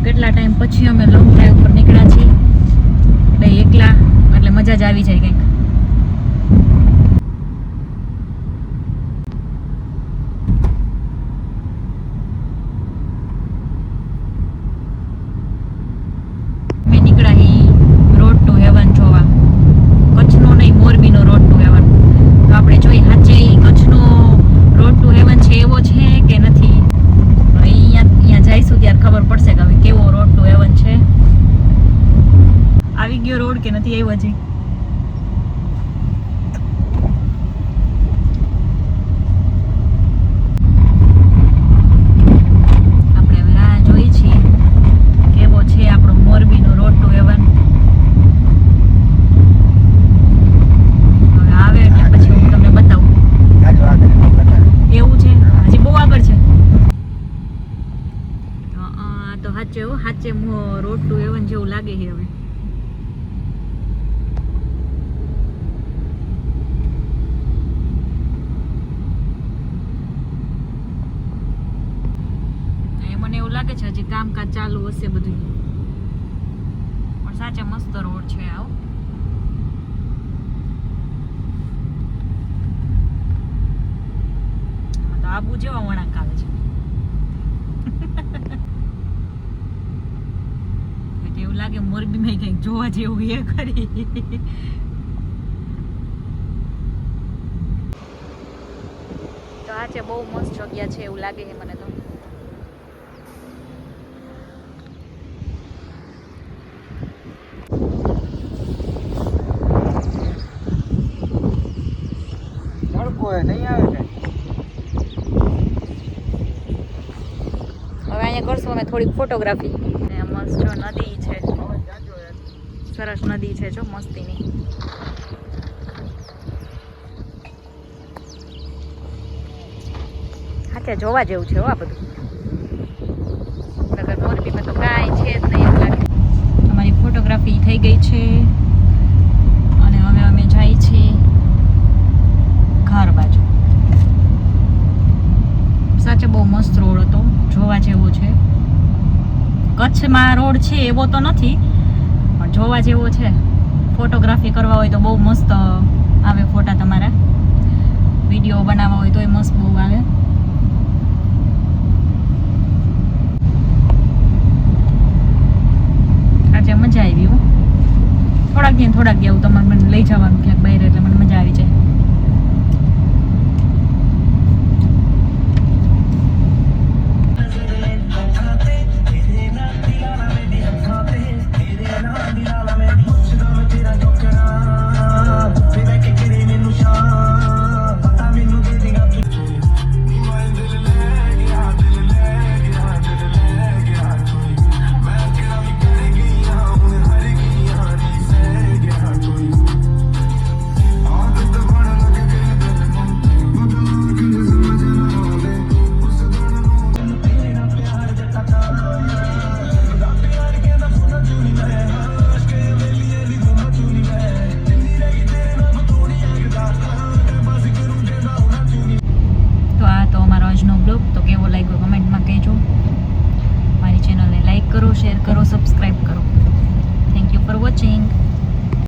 કેટલા ટાઈમ પછી અમે લોંગ ડ્રાઈવ પર નીકળ્યા છીએ એટલે એકલા એટલે મજા જ આવી જાય કંઈક. અમે નીકળ્યા હી રોડ ટુ હેવન જોવા, કચ્છનો નહીં મોરબીનો રોડ ટુ હેવન. તો આપણે જોઈ સાચે કચ્છનો રોડ ટુ હેવન છે એવો છે કે નથી. અહીંયા જઈશું ત્યારે ખબર પડશે કે હવે કેવો રોડ ટુ હેવન છે. આવી ગયો રોડ કે નથી આવ્યો હજી. આપણે હવે રાહ જોઈ છીએ કેવો છે આપણો મોરબીનો રોડ ટુ હેવન. હવે આવે એટલે પછી હું તમને બતાવું. એવું છે હજી બહુ આગળ છે. તો સાચે રોડ ટુ હેવન જેવું લાગે છે હવે. મને એવું લાગે છે હજી કામકાજ ચાલુ હશે બધું, પણ સાચે મસ્ત રોડ છે. આવો તો આબુ જેવા વળાંક આવે છે. એવું લાગે મોરબીમાં કંઈક જોવા જેવું એ ખરી. તો આ છે બહુ મસ્ત જગ્યા છે એવું લાગે છે મને તો. નહીં આવે ને હવે અહીંયા કરશું અમે થોડીક ફોટોગ્રાફી. મસ્ત જો નદી છે, સરસ નદી છે જો મસ્તીની. હાચે જોવા જેવું છે હો આ બધું. નગર મોરબીમાં તો કાંઈ છે જ નહીં એવું લાગે. અમારી ફોટોગ્રાફી થઈ ગઈ છે અને હવે અમે જઈએ છીએ ઘર બાજુ. સાચે બહુ મસ્ત રોડ હતો, જોવા જેવો છે. કચ્છમાં રોડ છે એવો તો નથી પણ જોવા જેવો છે. ફોટોગ્રાફી કરવા હોય તો બહુ મસ્ત આવે ફોટા, તમારા વિડીયો બનાવવા હોય તો એ મસ્ત બહુ આવે. આજે મજા આવી. થોડાક ગયા તમારે મને લઈ જવાનું ક્યાંક બહાર એટલે મને મજા આવી જાય. તો કેવો લાગ્યો કમેન્ટમાં કહેજો. મારી ચેનલને લાઈક કરો, શેર કરો, સબસ્ક્રાઈબ કરો. Thank you for watching.